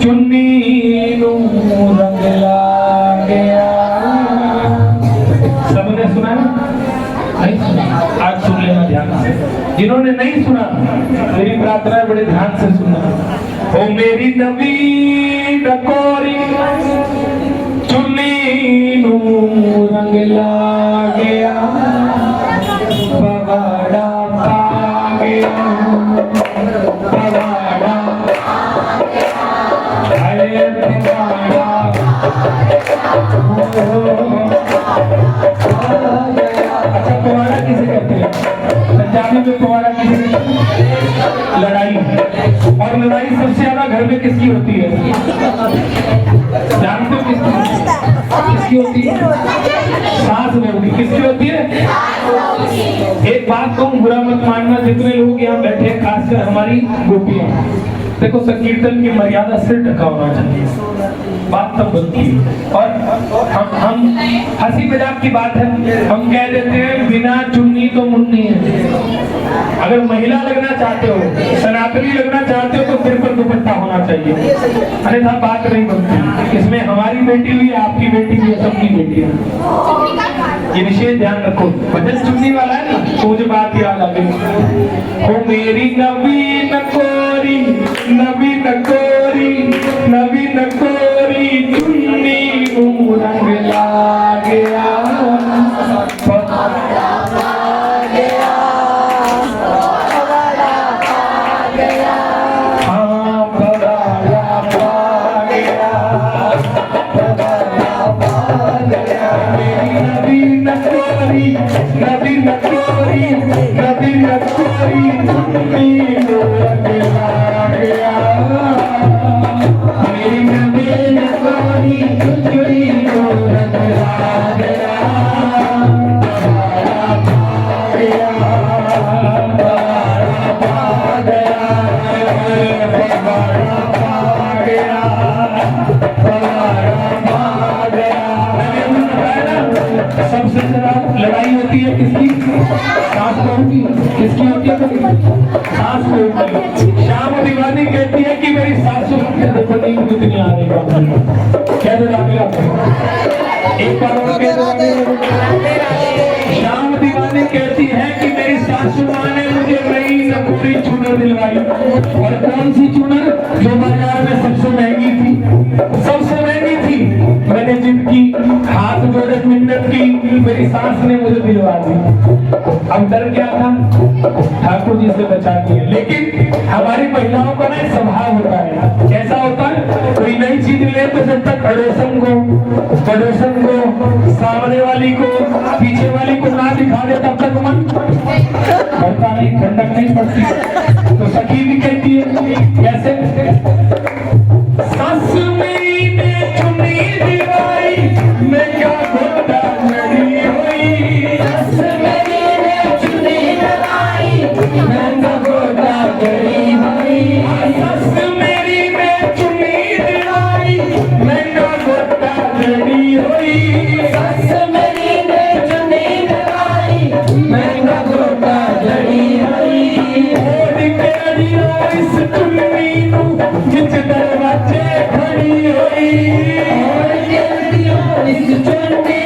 चुन्नी नू रंग ला गया। सबने सुना? नहीं सुना? आज सुन लेना ध्यान से। जिन्होंने नहीं सुना मेरी प्रार्थना है बड़े ध्यान से सुनना। ओ मेरी नवी डकोरी चुन्नी नू रंग ला गया, पवाड़ा पा गया, पवाड़ा अरे पवाड़ा अच्छा पवाड़ा किसे कहते हैं? पंजाबी में पवाड़ा किसे कहते हैं? लड़ाई। और लड़ाई सबसे ज्यादा घर में किसकी होती है? जानते हो किसकी होती है? सास में होती। किसकी होती है? एक बात कहूँ, बुरा मत मानना, जितने लोग यहाँ बैठे हैं खासकर हमारी गोपियां, देखो संकीर्तन की मर्यादा सिर ढका होना चाहिए, बात तब बनती है। और हम हंसी मजाक की बात है, हम कह देते हैं बिना चुन्नी तो मुन्नी है। अगर महिला लगना चाहते हो, सनातनी लगना चाहते हो तो सिर पर दुपट्टा होना चाहिए, अन्यथा बात नहीं बनती। इसमें हमारी बेटी भी है, आपकी बेटी भी है, सबकी बेटी है। ये विशेष ध्यान रखो। भजन चुन्नी वाला है ना, तो मुझे बात याद आ गई। ओ मेरी नवीन कोरी, नवीन कोरी, नवीन कोरी चुन्नी नू रंग ला गया, पवाड़ा पा गया, पवाड़ा पा गया, हाँ पवाड़ा पा गया, पवाड़ा पा गया। मेरी नवीन कोरी, नवीन कोरी, नवीन कोरी चुन्नी नू रंग ला गया, मेरी नवीन कोरी चुन्नी नू रंग ला गया, पवाड़ा पा गया, पवाड़ा पा गया, पवाड़ा पा गया, पवाड़ा पा गया। सबसे ज्यादा लड़ाई होती है किसकी? सास बहू की। किसकी होती है? सास बहू की। शाम दीवानी कहती है कि मेरी सासू देखो नींद कितनी आ रही है, कह दो एक बार और कह दो। शाम दीवानी कहती है कि मेरी सासू माँ ने मुझे नई नकुली चूनर दिलवाई, और कौन सी चूनर? जो बाजार में सबसे महंगी थी, सबसे महंगी थी। मैंने जिद की, हाथ जोड़े मिन्नत की, मेरी सास ने मुझे दिलवा दी। अब डर क्या था? ठाकुर जी से बचा दिया। लेकिन हमारी महिलाओं का ना स्वभाव होता है, कैसा होता है? कोई नई चीज ले तो जब तक पड़ोसन को, सामने वाली को, पीछे वाली को ना दिखा दे तब तक मन बढ़ता नहीं, ठंडक नहीं पड़ती। तो सखी भी कहती है कैसे? सास मेरी ने चुन्नी दिवाई, मैं क्या गोदा लड़ी हुई, सास मेरी ने चुन्नी दिवाई, मैं क्या गोदा लड़ी हुई, सास मेरी ने चुन्नी दिवाई, मैं क्या गोदा लड़ी हुई, सास मेरी ने चुन्नी दिवाई, मैं क्या गोदा लड़ी हुई। इस चुन्नी नू जिस दरवाजे खड़ी हुई, इस चुन्नी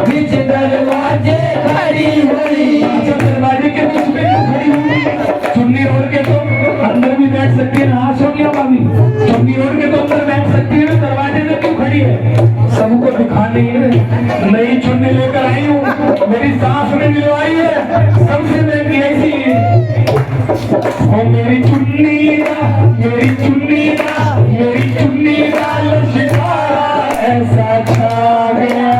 जिस दरवाजे खड़ी हुई। दरवाजे के बीच में खड़ी हुई, चुन्नी ओढ़ के तो अंदर भी बैठ सकती है ना? आशो क्या भाभी, चुन्नी ओढ़ के तो अंदर बैठ सकती है ना, दरवाजे में क्यों खड़ी है? सबको दिखाने नई चुन्नी लेकर आई हूँ, मेरी सास ने दिलवाई है, सबसे महंगी ऐसी। ओ मेरी चुन्नी दा, मेरी चुन्नी दा, मेरी चुन्नी दा लश्कारा ऐसा छा गया,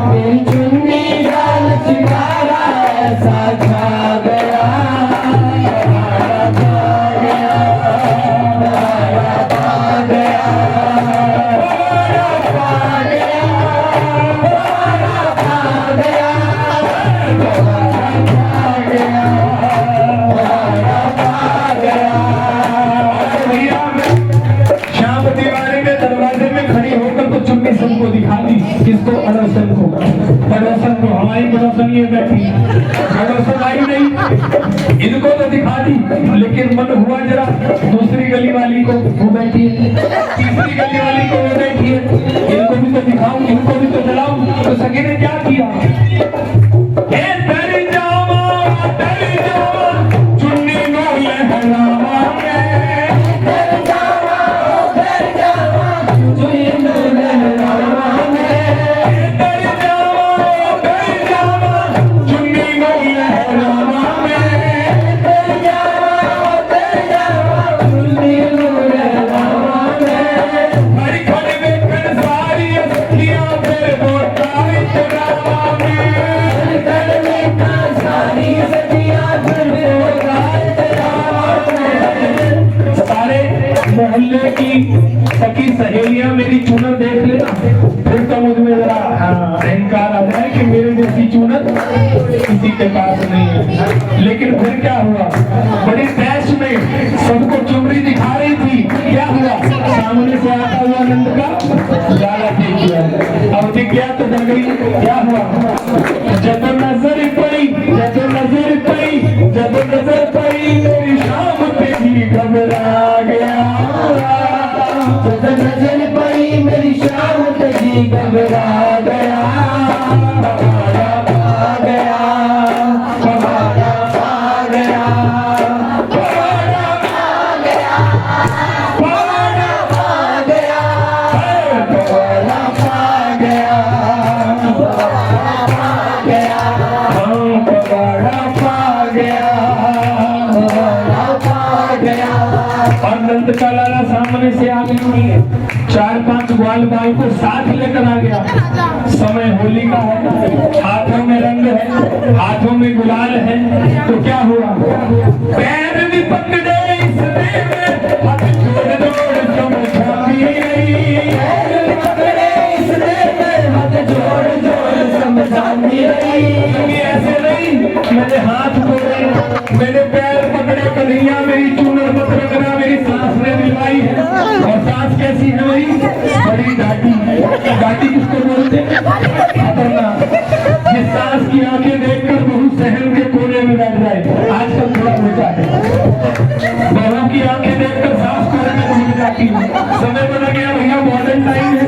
मेरी चुन्नी दा लश्कारा ऐसा छा गया, पवाड़ा पा गया, पवाड़ा पा गया, पवाड़ा पा गया, पवाड़ा पा गया, पवाड़ा पा गया। शाम दीवानी में दरवाजे में खड़ी होकर तो चुन्नी सबको दिखा दी, किसको? पड़ोसन को, पड़ोसन को। हमारी हमारी पड़ोसन ये बैठी, पड़ोसन आई नहीं, इनको तो दिखा दी, लेकिन मन हुआ जरा दूसरी गली वाली को, वो बैठी है, तीसरी गली वाली को वो बैठी है, इनको भी तो दिखाऊं, इनको भी तो जलाऊं। तो सखी ने क्या किया, डर जावा चुन्नी नो लहरावा मोहल्ले की सखी सहेलियां मेरी चूनर देख लेना, फिर तो मुझ में जरा अहंकार आ जाए कि मेरे जैसी चूनर किसी के पास नहीं है। लेकिन फिर क्या हुआ, बड़ी तैश में सबको चुनरी दिखा रही थी, क्या हुआ, सामने से आता हुआ नंद का लाला देख लिया, अब देख गया तो डर गई, क्या हुआ, जब नजर पड़ी, जब नजर पड़ी, जब नजर पड़ी मेरी शाम पे भी घबरा गया, जब नजर पड़ी मेरी शाम पे भी घबरा गया, पवाड़ा आ गया, पवाड़ा आ गया, पवाड़ा आ गया, पवाड़ा आ गया, पवाड़ा आ गया, पवाड़ा आ गया, पवाड़ा आ गया, पवाड़ा आ गया। और नंद का लाला सामने से आ गई, 4-5 ग्वाल बाल को साथ लेकर आ गया। समय होली का है, हाथों में रंग है, हाथों में गुलाल है, तो क्या हुआ, पैर भी पकड़े इसने में, हाथ जोड़ जोड़ समझाती रही, पैर भी पकड़े इसने में, हाथ जोड़ जोड़ समझाती रही, ऐसे नहीं मैंने हाथ जोड़े, मैंने पैर पकड़े, कन्हैया मेरी चूनर मत रखना, मेरी सास ने दिलवाई है, और सास कैसी है मेरी, बड़ी डाटी, डाटी किसको बोलते, खतरनाक, जिस सास की आंखें देखकर बहू सहन के कोने में बैठ जाए, आजकल थोड़ा होता है, बहू की आंखें देखकर सास कोने में घुस जाती है, समय बदल गया भैया, मॉडर्न टाइम है,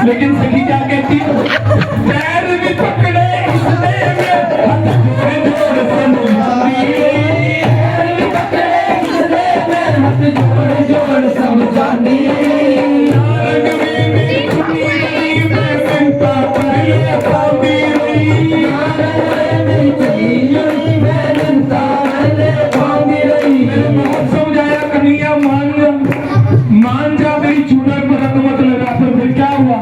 लेकिन सखी क्या कहती है, पैर भी पकड़े इसने में, हाथ जोड़ जोड़ समझाती रही, पैर भी पकड़े इसने में, हाथ जोड़ जोड़ समझाती रही, मान जा मेरी चूनर पर रंग मत लगा, फिर क्या हुआ,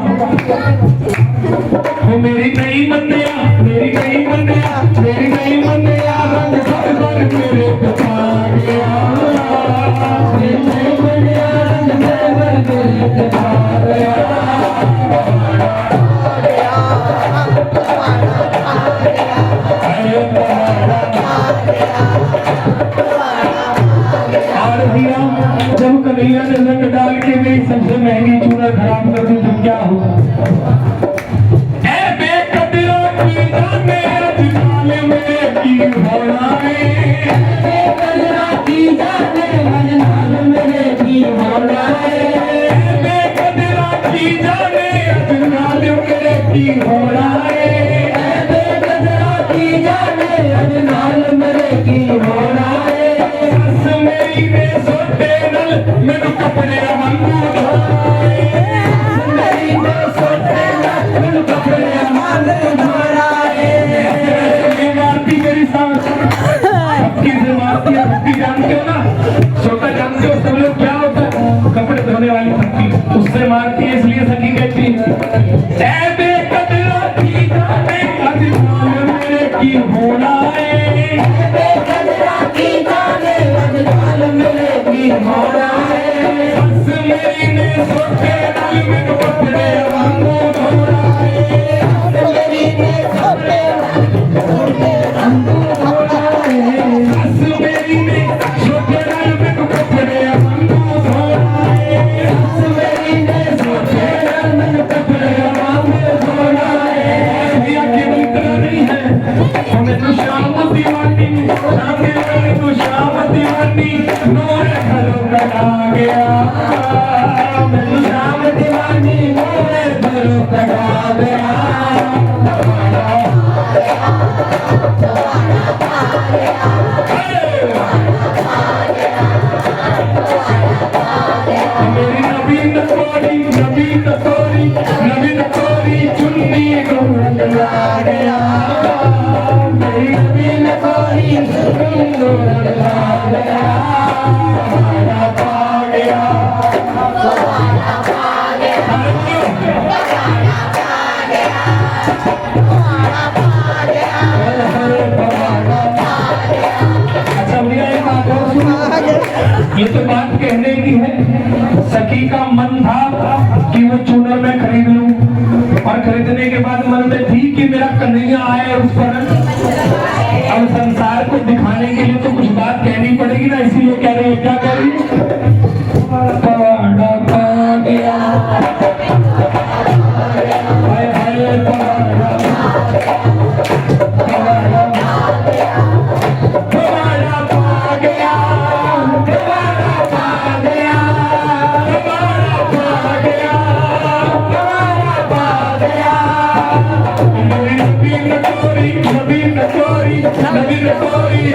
वो मेरी नहीं मन्निया, मेरी नहीं मन्निया, मेरी नहीं मन्निया, रंग सब पर मेरे पे आ गया, मेरी नहीं मन्निया, रंग सब पर मेरे पे आ गया, जब कन्हैया ने रंग डाल के मेरी सबसे महंगी चूनर खराब कर दी, तो क्या हुआ, बेकदरा की जाने अजनाल में की होना है, बेकदरा की जाने अजनाल में की होना है, बेकदरा की जाने अजनाल में की होना है, बेकदरा की जाने अजनाल में की होना है, सस मेरी ने सोटे नल मैनू कपड़े वांगू धोए, मेरी ने सोटे नल मैनू कपड़े वांगू धोए, मारती मेरी सास, धक्की से मारती है, धक्की जानते हो ना, छोटा जानते हो सब लोग क्या होता है, कपड़े धोने वाली धक्की, उससे मारती है, इसलिए सखी कहती है, बेकदरा की जाने अजनाल मेरे की होना है, बेकदरा की जाने अजनाल मेरे की होना है, सस मेरी ने सोटे नल मैनू कपड़े वांगू धोना है, मेरी ने सोटे वांगू धोना है, सस मेरी ने सोटे नल मैनू कपड़े वांगू धोना है, सस मेरी ने सोटे नल मैनू कपड़े वांगू धोना है, भैया केवल इतना नहीं है, आ गया मैं नाम दीवानी मेरे घरों कटा गया मेरी नवीन कोरी चुन्नी को लगा गया मेरी नवीन कोरी चुन्नी को लगा गया हमारा पा गया अच्छा भैया एक बात और सुनो ये तो बात कहने की है सखी का मन था कि वो चूनर में खरीद लूं और खरीदने के बाद मन में थी कि मेरा कन्हैया आए उस पर अब संसार को दिखाने के लिए तो कुछ बात कहनी पड़ेगी ना इसीलिए कह रही है क्या कह रही पवाड़ा पा गया हाय हाय पवाड़ा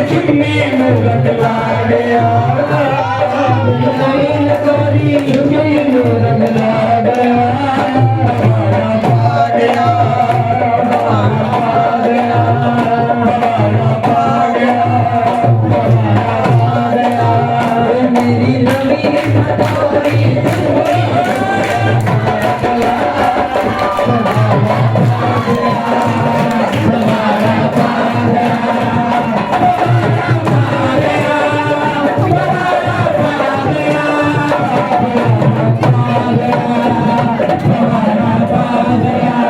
चुन्नी में लगा गया